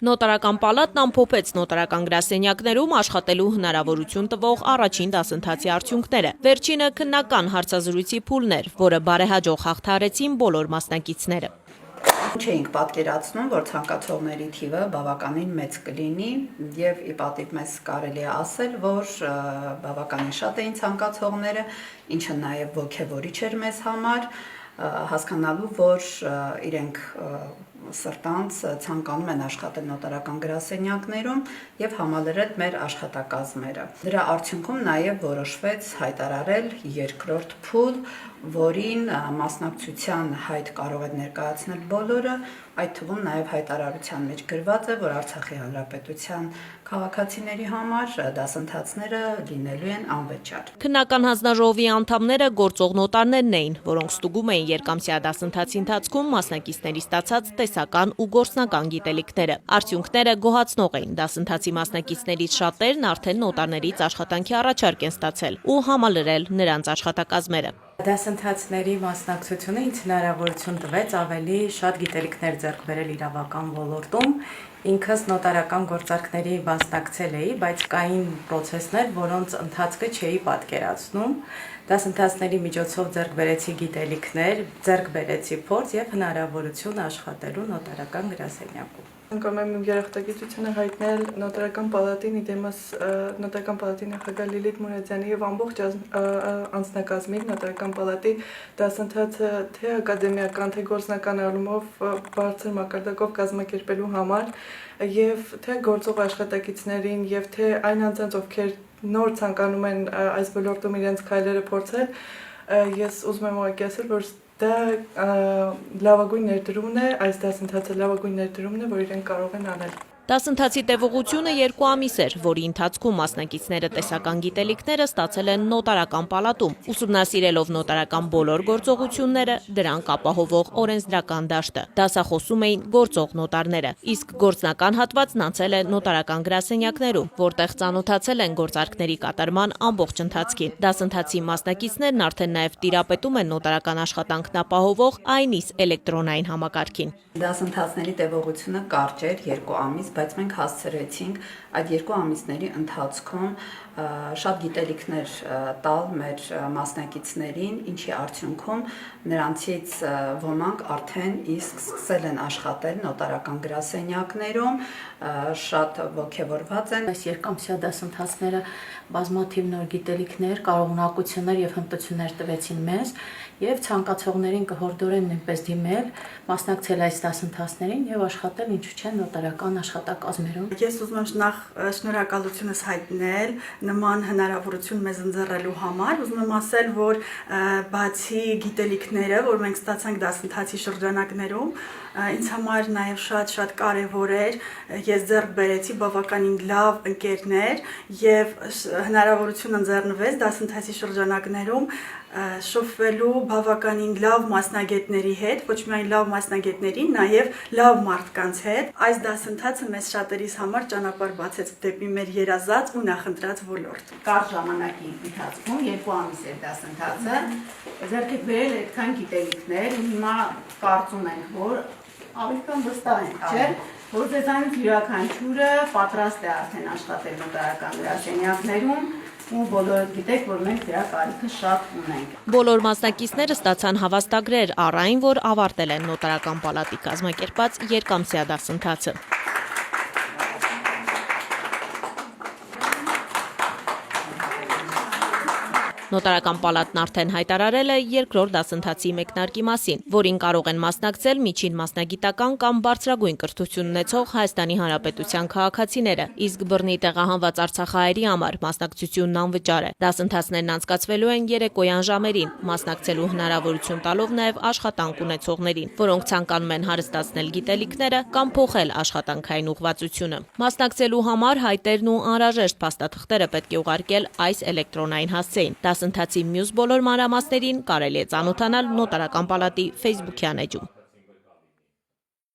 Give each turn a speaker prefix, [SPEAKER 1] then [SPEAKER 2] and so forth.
[SPEAKER 1] Նոտարական պալատն ամփոփեց նոտարական գրասենյակներում աշխատելու հնարավորություն տվող առաջին դասընթացի արդյունքները։ Վերջինը քննական հարցազրույցի փուլն էր, որը բարեհաջող հաղթահարեցին բոլոր մասնակիցները։
[SPEAKER 2] Չէինք պատկերացնում, որ ցանկացողների թիվը բավականին մեծ կլինի եւ ի պատիվ մեզ կարելի է ասել, որ բավականին շատ էին ցանկացողները, ինչը նաեւ ոգևորիչ էր մեզ համար, հասկանալու, որ իրենք սրտանց ցանկանում են աշխատել նոտարական գրասենյակներում եւ համալրել մեր աշխատակազմերը։ Դրա արդյունքում նաեւ որոշվեց հայտարարել երկրորդ փուլ, որին մասնակցության հայտ կարող է ներկայացնել բոլորը, այդ թվում նաեւ հայտարարության մեջ գրված է, որ Արցախի Հանրապետության քաղաքացիների համար դասընթացները լինելու են անվճար։
[SPEAKER 1] Քննական հանձնաժողովի անդամները գործող նոտարներն էին, որոնք ստուգում էին երկամսյա դասընթացի ընթացքում մասնակիցների ստացած տեսական ու գործնական գիտելիքները։ Արդյունքները գոհացնող էին։ Դասընթացի մասնակիցներից շատերն արդեն նոտարներից աշխատանքի առաջարկ են ստացել ու համալրել նրանց աշխատակազմերը։
[SPEAKER 3] Դասընթացների մասնակցությունը ինձ հնարավորություն տվեց ավելի շատ գիտելիքներ ձեռք բերել իրավական ոլորտում։ Ինքս նոտարական գործարքների մասնակցել էի, բայց կային պրոցեսներ, որոնց ընթացքը չէի պատկերացնում։ Դասընթացների միջոցով ձեռք բերեցի գիտելիքներ, ձեռք բերեցի փորձ եւ հնարավորություն աշխատելու նոտարական գրասենյակում։
[SPEAKER 4] Անկամ եմ երախտագիտությունը հայտնել նոտարական պալատին, իդեմս նոտարական պալատի նախագահ Լիլիթ Մուրադյանի եւ ամբողջ անձնակազմին նոտարական պալատի դասընթացը թե ակադեմիական, թե գործնական առումով բարձր մակարդակով կազմակերպելու համար եւ թե գործող աշխատակիցներին եւ թե այն անձանց, ովքեր նոր ցանկանում են այս ոլորտում իրենց քայլերը փորձել, ես ուզում եմ ուղղակի ասել, որ դա լավագույն ներդրումն է, այս դասընթացը լավագույն ներդրումն է, որ իրենք կարող են անել։
[SPEAKER 1] Դասընթացի տևողությունը 2 ամիս էր, որի ընթացքում մասնակիցները տեսական գիտելիքները ստացել են նոտարական պալատում, ուսումնասիրելով նոտարական բոլոր գործողությունները, դրանք ապահովող օրենսդրական դաշտը։ Դասախոսում էին գործող նոտարները, իսկ գործնական հատվածն անցել է նոտարական գրասենյակներում, որտեղ ծանոթացել են գործարքների կատարման ամբողջ ընթացքին։ Դասընթացի մասնակիցներն արդեն նաև տիրապետում են նոտարական աշխատանքն ապահովող այնիս էլեկտրոնային համակարգին։
[SPEAKER 2] Դասընթացների տևողությունը կարճ էր 2 ամիս, բայց մենք հասցրեցինք այդ 2 ամիսների ընթացքում շատ գիտելիքներ տալ մեր մասնակիցներին, ինչի արդյունքում նրանցից ոմանք արդեն իսկ սկսել են աշխատել նոտարական գրասենյակներում, շատ ոգևորված են։
[SPEAKER 3] Այս երկամսյա դասընթացները բազմաթիվ նոր գիտելիքներ, կարողունակություններ եւ հմտություններ տվեցին մեզ եւ ցանկացողներին կհորդորեն նույնպես դիմել, մասնակցել այս դասընթացներին եւ աշխատել ինչու՞ չէ նոտարական աշխատակազմերում։
[SPEAKER 5] Ես ուզում եմ նախ շնորհակալությունս հայտնել նման հնարավորություն մեզ ընձեռելու համար։ Ուզում եմ ասել, որ բացի գիտելիքները, որ մենք ստացանք դասընթացի շրջանակներում, ինձ համար նաև շատ կարևոր էր, ես ձեռք բերեցի բավականին լավ ընկերներ եւ հնարավորություն ընձեռնվեց դասընթացի շրջանակներում շփվելու բավականին լավ մասնագետների հետ, ոչ միայն լավ մասնագետների, նաև լավ մարդկանց հետ։ Այս դասընթացը մեզ շատերիս համար ճանապարհ բացեց դեպի մեր երազած ու նախընտրած ոլորտ։
[SPEAKER 2] Կարճ ժամանակի ընթացքում 2 ամիս էր դասընթացը, ձեռք եք բերել այդքան գիտելիքներ, հիմա կարծում են, որ ավելի կամ վստահ են, չէ՞, որ ձեզանից յուրաքանչյուրը պատրաստ է արդեն աշխատել նոտարական գրասենյակներում ու բոլորը գիտեք, որ մենք դրա կարիքը շատ ունենք։
[SPEAKER 1] Բոլոր մասնակիցները ստացան հավաստագրեր առ այն, որ ավարտել են նոտարական պալատի կազմակերպած երկամսյա դասընթացը։ Նոտարական պալատն արդեն հայտարարել է երկրորդ դասընթացի մեկնարկի մասին, որին կարող են մասնակցել միջին մասնագիտական կամ բարձրագույն կրթություն ունեցող Հայաստանի Հանրապետության քաղաքացիները, իսկ բռնի տեղահանված արցախահայերի համար մասնակցությունն անվճար է։ Դասընթացներն անցկացվելու են երեկոյան ժամերին, մասնակցելու հնարավորություն տալով նաև աշխատանք ունեցողներին, որոնք ցանկանում են հարստացնել գիտելիքները կամ փոխել աշխատանքային ուղղվածությունը։ Մասնակցելու համար հայտերն ու անհրաժեշտ փաստաթղթերը պետք է ուղարկել այս էլեկտրոնային հասցեին։ Դասընթացի մյուս բոլոր մանրամասներին կարելի է ծանոթանալ նոտարական պալատի Facebook-յան էջում։